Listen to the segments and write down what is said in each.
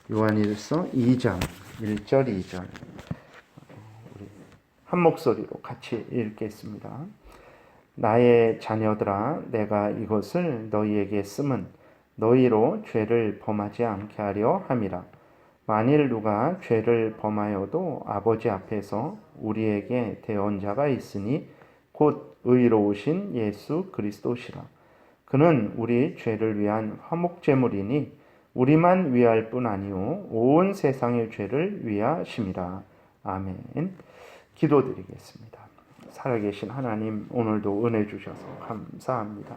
요한일서 2장 1절 2절 우리 한 목소리로 같이 읽겠습니다. 나의 자녀들아, 내가 이것을 너희에게 쓰면 너희로 죄를 범하지 않게 하려 함이라. 만일 누가 죄를 범하여도 아버지 앞에서 우리에게 대언자가 있으니 곧 의로우신 예수 그리스도시라. 그는 우리 죄를 위한 화목제물이니 우리만 위할 뿐 아니요 온 세상의 죄를 위하심이라. 아멘. 기도드리겠습니다. 살아계신 하나님, 오늘도 은혜 주셔서 감사합니다.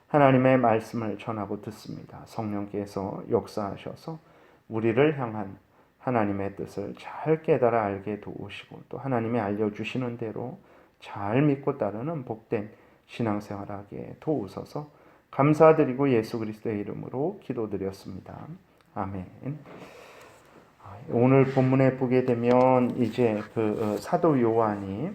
하나님의 말씀을 전하고 듣습니다. 성령께서 역사하셔서 우리를 향한 하나님의 뜻을 잘 깨달아 알게 도우시고 또 하나님이 알려주시는 대로 잘 믿고 따르는 복된 신앙생활하게 도우소서. 감사드리고 예수 그리스도의 이름으로 기도드렸습니다. 아멘. 오늘 본문에 보게 되면 이제 사도 요한이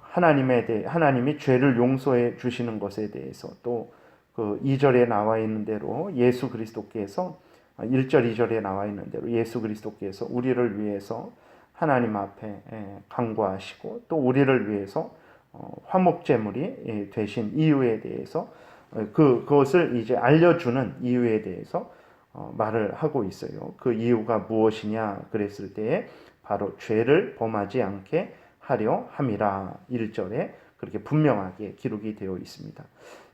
하나님이 죄를 용서해 주시는 것에 대해서 또 2절에 나와 있는 대로 예수 그리스도께서 1절 2절에 나와 있는 대로 예수 그리스도께서 우리를 위해서 하나님 앞에 간구하시고 또 우리를 위해서 화목제물이 되신 이유에 대해서 그것을 이제 알려주는 이유에 대해서 말을 하고 있어요. 그 이유가 무엇이냐 그랬을 때에 바로 죄를 범하지 않게 하려 함이라. 1절에 그렇게 분명하게 기록이 되어 있습니다.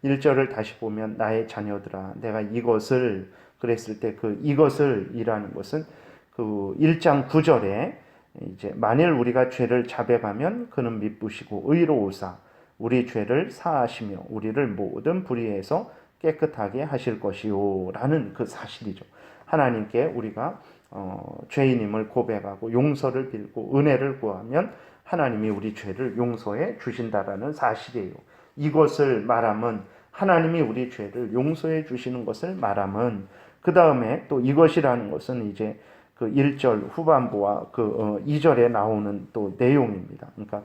1절을 다시 보면 나의 자녀들아, 내가 이것을 그랬을 때 그 이것을 이라는 것은 그 1장 9절에 이제 만일 우리가 죄를 자백하면 그는 미쁘시고 의로우사 우리 죄를 사하시며 우리를 모든 불의에서 깨끗하게 하실 것이요 라는 그 사실이죠. 하나님께 우리가 죄인임을 고백하고 용서를 빌고 은혜를 구하면 하나님이 우리 죄를 용서해 주신다라는 사실이에요. 이것을 말하면 하나님이 우리 죄를 용서해 주시는 것을 말하면 그 다음에 또 이것이라는 것은 이제 그 1절 후반부와 2절에 나오는 또 내용입니다. 그러니까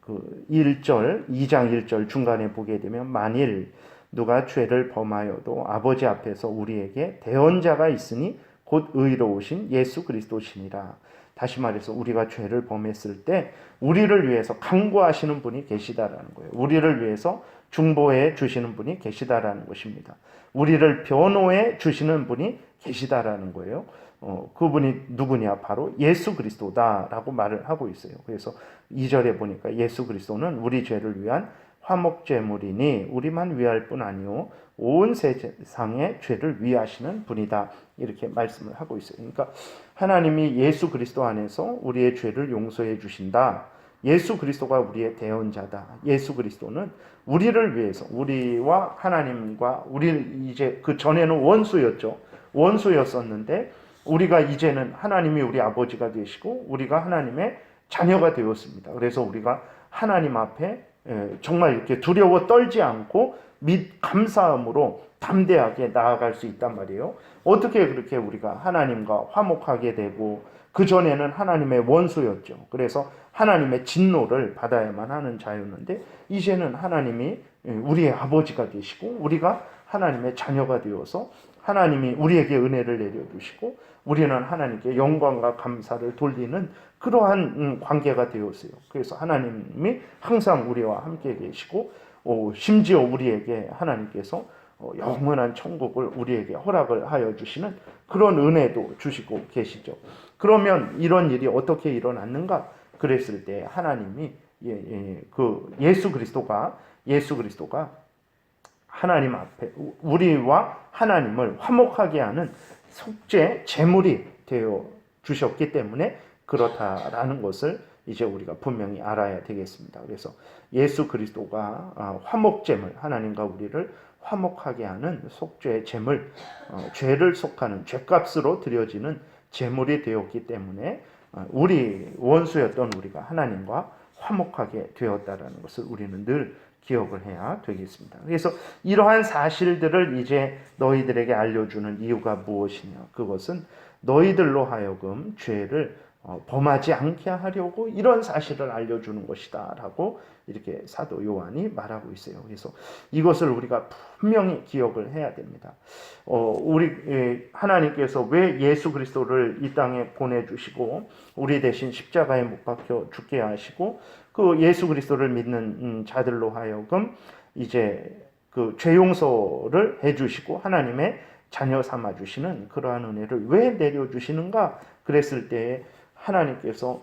그 1절, 2장 1절 중간에 보게 되면 만일 누가 죄를 범하여도 아버지 앞에서 우리에게 대언자가 있으니 곧 의로우신 예수 그리스도시니라. 다시 말해서 우리가 죄를 범했을 때 우리를 위해서 간구하시는 분이 계시다라는 거예요. 우리를 위해서 중보해 주시는 분이 계시다라는 것입니다. 우리를 변호해 주시는 분이 계시다라는 거예요. 그분이 누구냐? 바로 예수 그리스도다라고 말을 하고 있어요. 그래서 2절에 보니까 예수 그리스도는 우리 죄를 위한 화목제물이니 우리만 위할 뿐 아니요 온 세상의 죄를 위하시는 분이다. 이렇게 말씀을 하고 있어요. 그러니까 하나님이 예수 그리스도 안에서 우리의 죄를 용서해 주신다. 예수 그리스도가 우리의 대언자다. 예수 그리스도는 우리를 위해서 우리와 하나님과 우리 이제 그 전에는 원수였죠. 원수였었는데 우리가 이제는 하나님이 우리 아버지가 되시고 우리가 하나님의 자녀가 되었습니다. 그래서 우리가 하나님 앞에 정말 이렇게 두려워 떨지 않고 감사함으로 담대하게 나아갈 수 있단 말이에요. 어떻게 그렇게 우리가 하나님과 화목하게 되고 그전에는 하나님의 원수였죠. 그래서 하나님의 진노를 받아야만 하는 자였는데 이제는 하나님이 우리의 아버지가 되시고 우리가 하나님의 자녀가 되어서 하나님이 우리에게 은혜를 내려주시고 우리는 하나님께 영광과 감사를 돌리는 그러한 관계가 되었어요. 그래서 하나님이 항상 우리와 함께 계시고 심지어 우리에게 하나님께서 영원한 천국을 우리에게 허락을 하여 주시는 그런 은혜도 주시고 계시죠. 그러면 이런 일이 어떻게 일어났는가? 그랬을 때 하나님이 예수 그리스도가 하나님 앞에 우리와 하나님을 화목하게 하는 속죄 제물이 되어 주셨기 때문에 그렇다라는 것을 이제 우리가 분명히 알아야 되겠습니다. 그래서 예수 그리스도가 화목제물, 하나님과 우리를 화목하게 하는 속죄 제물, 죄를 속하는 죄값으로 드려지는 제물이 되었기 때문에 우리 원수였던 우리가 하나님과 화목하게 되었다라는 것을 우리는 늘 기억을 해야 되겠습니다. 그래서 이러한 사실들을 이제 너희들에게 알려주는 이유가 무엇이냐? 그것은 너희들로 하여금 죄를 범하지 않게 하려고 이런 사실을 알려주는 것이다 라고 이렇게 사도 요한이 말하고 있어요. 그래서 이것을 우리가 분명히 기억을 해야 됩니다. 하나님께서 왜 예수 그리스도를 이 땅에 보내주시고 우리 대신 십자가에 못 박혀 죽게 하시고 그 예수 그리스도를 믿는 자들로 하여금 이제 그 죄 용서를 해주시고 하나님의 자녀 삼아주시는 그러한 은혜를 왜 내려주시는가 그랬을 때 하나님께서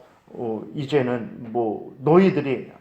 이제는 뭐 너희들이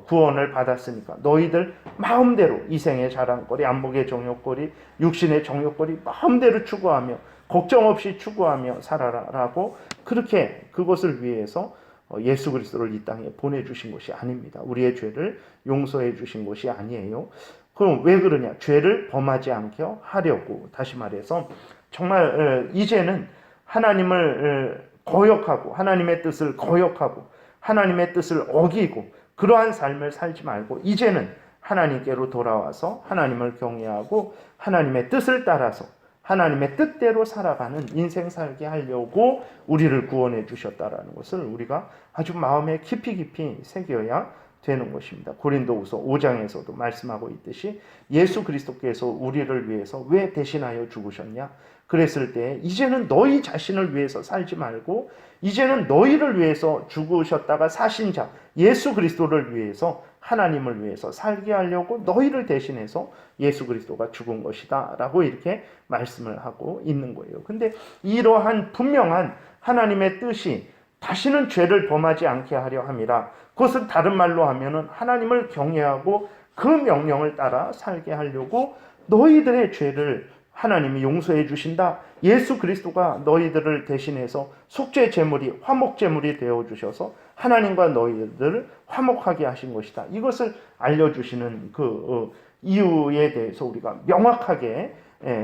구원을 받았으니까 너희들 마음대로 이생의 자랑거리, 안목의 정욕거리, 육신의 정욕거리 마음대로 추구하며 걱정 없이 추구하며 살아라라고 그렇게 그것을 위해서 예수 그리스도를 이 땅에 보내주신 것이 아닙니다. 우리의 죄를 용서해 주신 것이 아니에요. 그럼 왜 그러냐? 죄를 범하지 않게 하려고. 다시 말해서 정말 이제는 하나님을 거역하고 하나님의 뜻을 거역하고 하나님의 뜻을 어기고 그러한 삶을 살지 말고 이제는 하나님께로 돌아와서 하나님을 경외하고 하나님의 뜻을 따라서 하나님의 뜻대로 살아가는 인생 살게 하려고 우리를 구원해 주셨다라는 것을 우리가 아주 마음에 깊이 새겨야 되는 것입니다. 고린도후서 5장에서도 말씀하고 있듯이 예수 그리스도께서 우리를 위해서 왜 대신하여 죽으셨냐? 그랬을 때 이제는 너희 자신을 위해서 살지 말고 이제는 너희를 위해서 죽으셨다가 사신 자 예수 그리스도를 위해서 하나님을 위해서 살게 하려고 너희를 대신해서 예수 그리스도가 죽은 것이다 라고 이렇게 말씀을 하고 있는 거예요. 근데 이러한 분명한 하나님의 뜻이 다시는 죄를 범하지 않게 하려 함이라. 그것은 다른 말로 하면은 하나님을 경외하고 그 명령을 따라 살게 하려고 너희들의 죄를 하나님이 용서해 주신다. 예수 그리스도가 너희들을 대신해서 속죄 제물이 화목 제물이 되어 주셔서 하나님과 너희들을 화목하게 하신 것이다. 이것을 알려주시는 그 이유에 대해서 우리가 명확하게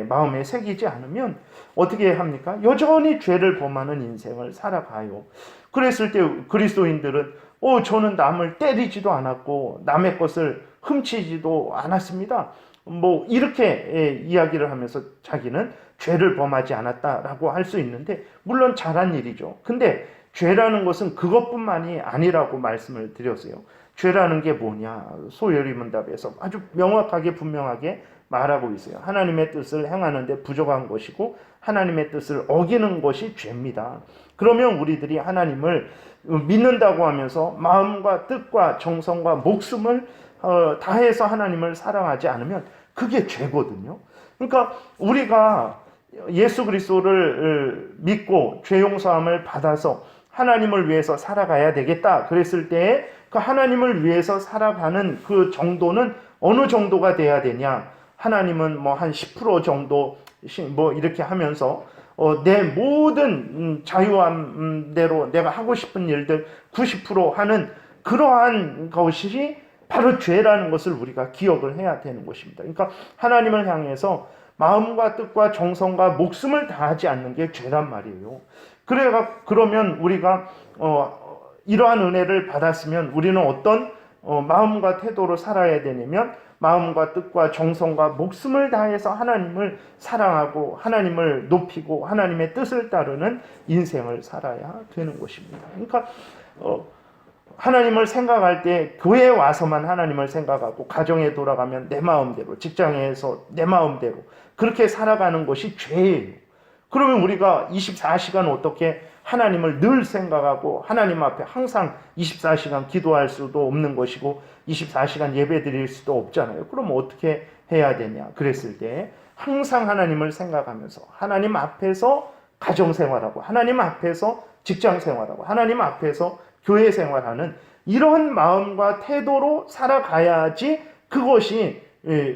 마음에 새기지 않으면 어떻게 합니까? 여전히 죄를 범하는 인생을 살아가요. 그랬을 때 그리스도인들은 저는 남을 때리지도 않았고 남의 것을 훔치지도 않았습니다. 뭐 이렇게 이야기를 하면서 자기는 죄를 범하지 않았다라고 할 수 있는데 물론 잘한 일이죠. 근데 죄라는 것은 그것뿐만이 아니라고 말씀을 드렸어요. 죄라는 게 뭐냐? 소요리문답에서 아주 명확하게 분명하게 말하고 있어요. 하나님의 뜻을 행하는데 부족한 것이고 하나님의 뜻을 어기는 것이 죄입니다. 그러면 우리들이 하나님을 믿는다고 하면서 마음과 뜻과 정성과 목숨을 다해서 하나님을 사랑하지 않으면 그게 죄거든요. 그러니까 우리가 예수 그리스도를 믿고 죄 용서함을 받아서 하나님을 위해서 살아가야 되겠다 그랬을 때 그 하나님을 위해서 살아가는 그 정도는 어느 정도가 돼야 되냐? 하나님은 뭐 한 10% 정도 뭐 이렇게 하면서 내 모든 자유함대로 내가 하고 싶은 일들 90% 하는 그러한 것이 바로 죄라는 것을 우리가 기억을 해야 되는 것입니다. 그러니까 하나님을 향해서 마음과 뜻과 정성과 목숨을 다하지 않는 게 죄란 말이에요. 그러면 우리가 이러한 은혜를 받았으면 우리는 어떤 마음과 태도로 살아야 되냐면 마음과 뜻과 정성과 목숨을 다해서 하나님을 사랑하고 하나님을 높이고 하나님의 뜻을 따르는 인생을 살아야 되는 것입니다. 그러니까 하나님을 생각할 때 교회에 와서만 하나님을 생각하고 가정에 돌아가면 내 마음대로 직장에서 내 마음대로 그렇게 살아가는 것이 죄예요. 그러면 우리가 24시간 어떻게 하나님을 늘 생각하고 하나님 앞에 항상 24시간 기도할 수도 없는 것이고 24시간 예배 드릴 수도 없잖아요. 그럼 어떻게 해야 되냐? 그랬을 때 항상 하나님을 생각하면서 하나님 앞에서 가정생활하고 하나님 앞에서 직장생활하고 하나님 앞에서 교회 생활하는 이런 마음과 태도로 살아가야지 그것이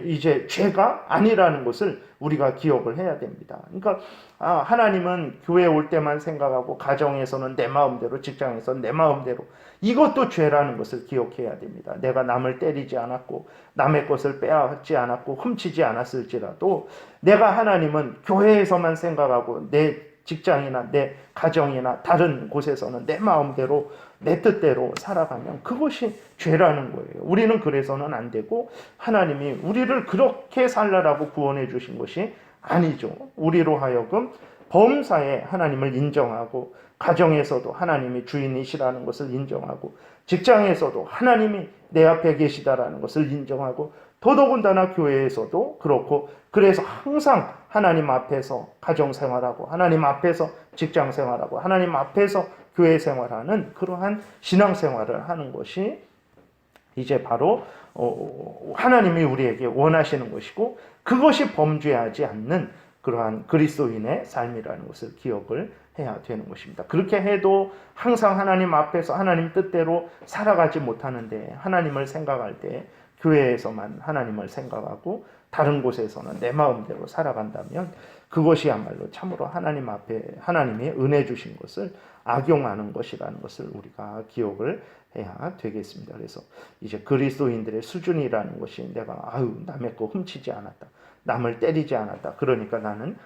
이제 죄가 아니라는 것을 우리가 기억을 해야 됩니다. 그러니까 하나님은 교회에 올 때만 생각하고 가정에서는 내 마음대로 직장에서는 내 마음대로 이것도 죄라는 것을 기억해야 됩니다. 내가 남을 때리지 않았고 남의 것을 빼앗지 않았고 훔치지 않았을지라도 내가 하나님은 교회에서만 생각하고 내 직장이나 내 가정이나 다른 곳에서는 내 마음대로 내 뜻대로 살아가면 그것이 죄라는 거예요. 우리는 그래서는 안 되고 하나님이 우리를 그렇게 살라라고 구원해 주신 것이 아니죠. 우리로 하여금 범사에 하나님을 인정하고 가정에서도 하나님이 주인이시라는 것을 인정하고 직장에서도 하나님이 내 앞에 계시다라는 것을 인정하고 더더군다나 교회에서도 그렇고 그래서 항상 하나님 앞에서 가정 생활하고 하나님 앞에서 직장 생활하고 하나님 앞에서 교회 생활하는 그러한 신앙 생활을 하는 것이 이제 바로 하나님이 우리에게 원하시는 것이고 그것이 범죄하지 않는 그러한 그리스도인의 삶이라는 것을 기억을 해야 되는 것입니다. 그렇게 해도 항상 하나님 앞에서 하나님 뜻대로 살아가지 못하는데 하나님을 생각할 때 교회에서만 하나님을 생각하고 다른 곳에서는 내 마음대로 살아간다면 그것이야말로 참으로 하나님 앞에 하나님이 은혜 주신 것을 악용하는 것이라는 것을 우리가 기억을 해야 되겠습니다. 그래서 이제 그리스도인들의 수준이라는 것이 내가 남의 거 훔치지 않았다. 남을 때리지 않았다. 그러니까 나는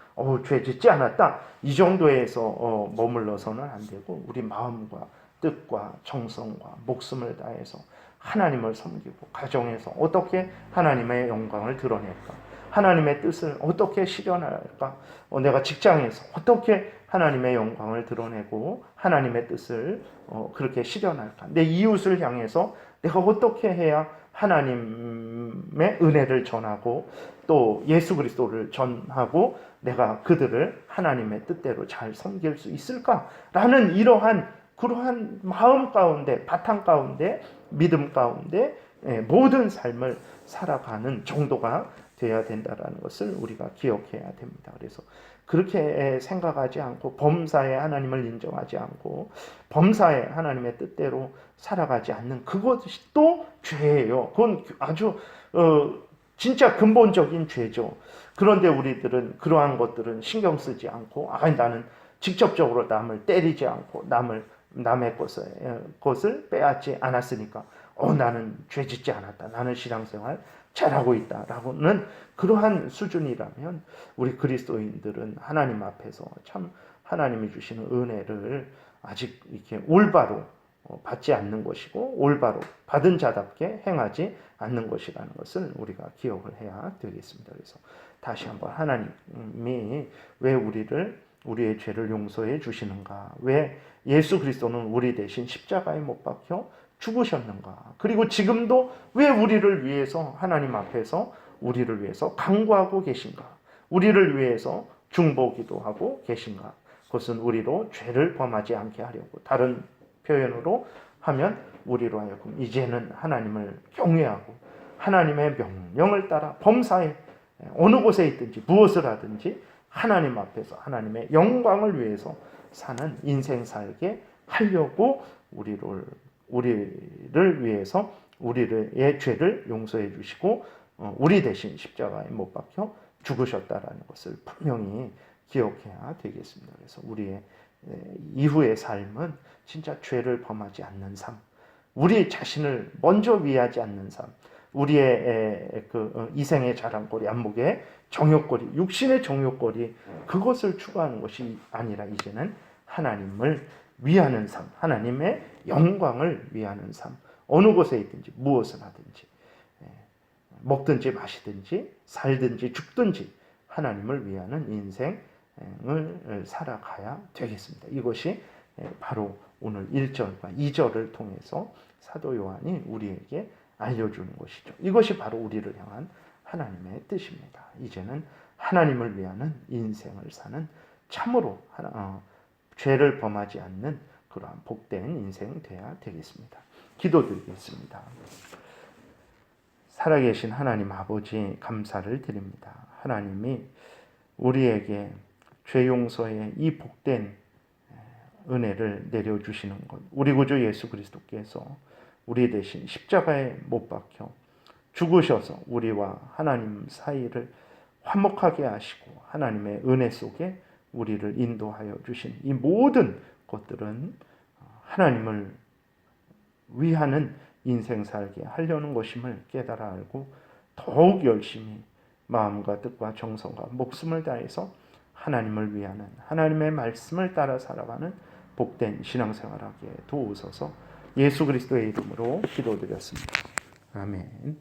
죄 짓지 않았다. 이 정도에서 머물러서는 안 되고 우리 마음과 뜻과 정성과 목숨을 다해서 하나님을 섬기고 가정에서 어떻게 하나님의 영광을 드러낼까? 하나님의 뜻을 어떻게 실현할까? 내가 직장에서 어떻게 하나님의 영광을 드러내고 하나님의 뜻을 그렇게 실현할까? 내 이웃을 향해서 내가 어떻게 해야 하나님의 은혜를 전하고 또 예수 그리스도를 전하고 내가 그들을 하나님의 뜻대로 잘 섬길 수 있을까라는 그러한 마음 가운데 바탕 가운데 믿음 가운데 모든 삶을 살아가는 정도가 되어야 된다는 것을 우리가 기억해야 됩니다. 그래서 그렇게 생각하지 않고 범사에 하나님을 인정하지 않고 범사에 하나님의 뜻대로 살아가지 않는 그것이 또 죄예요. 그건 아주 진짜 근본적인 죄죠. 그런데 우리들은 그러한 것들은 신경 쓰지 않고 나는 직접적으로 남을 때리지 않고 남의 것을 빼앗지 않았으니까 나는 죄 짓지 않았다. 나는 신앙생활 잘하고 있다라고는 그러한 수준이라면 우리 그리스도인들은 하나님 앞에서 참 하나님이 주시는 은혜를 아직 이렇게 올바로 받지 않는 것이고 올바로 받은 자답게 행하지 않는 것이라는 것을 우리가 기억을 해야 되겠습니다. 그래서 다시 한번 하나님이 왜 우리의 죄를 용서해 주시는가? 왜 예수 그리스도는 우리 대신 십자가에 못 박혀 죽으셨는가? 그리고 지금도 왜 우리를 위해서 하나님 앞에서 우리를 위해서 간구하고 계신가? 우리를 위해서 중보기도 하고 계신가? 그것은 우리로 죄를 범하지 않게 하려고 다른 표현으로 하면 우리로 하여금 이제는 하나님을 경외하고 하나님의 명령을 따라 범사에 어느 곳에 있든지 무엇을 하든지 하나님 앞에서 하나님의 영광을 위해서 사는 인생 살게 하려고 우리를 위해서 우리의 죄를 용서해 주시고 우리 대신 십자가에 못 박혀 죽으셨다라는 것을 분명히 기억해야 되겠습니다. 그래서 우리의 이후의 삶은 진짜 죄를 범하지 않는 삶, 우리 자신을 먼저 위하지 않는 삶, 우리의 이생의 자랑거리, 안목의 정욕거리, 육신의 정욕거리 그것을 추구하는 것이 아니라 이제는 하나님을 위하는 삶, 하나님의 영광을 위하는 삶, 어느 곳에 있든지 무엇을 하든지 먹든지 마시든지 살든지 죽든지 하나님을 위하는 인생을 살아가야 되겠습니다. 이것이 바로 오늘 1절과 2절을 통해서 사도 요한이 우리에게 알려주는 것이죠. 이것이 바로 우리를 향한 하나님의 뜻입니다. 이제는 하나님을 위하는 인생을 사는 참으로 죄를 범하지 않는 그러한 복된 인생 되어야 되겠습니다. 기도드리겠습니다. 살아계신 하나님 아버지 감사를 드립니다. 하나님이 우리에게 죄 용서의 이 복된 은혜를 내려주시는 것, 우리 구주 예수 그리스도께서 우리 대신 십자가에 못 박혀 죽으셔서 우리와 하나님 사이를 화목하게 하시고 하나님의 은혜 속에 우리를 인도하여 주신 이 모든 것들은 하나님을 위하는 인생 살게 하려는 것임을 깨달아 알고 더욱 열심히 마음과 뜻과 정성과 목숨을 다해서 하나님을 위하는 하나님의 말씀을 따라 살아가는 복된 신앙생활하게 도우소서. 예수 그리스도의 이름으로 기도드렸습니다. 아멘.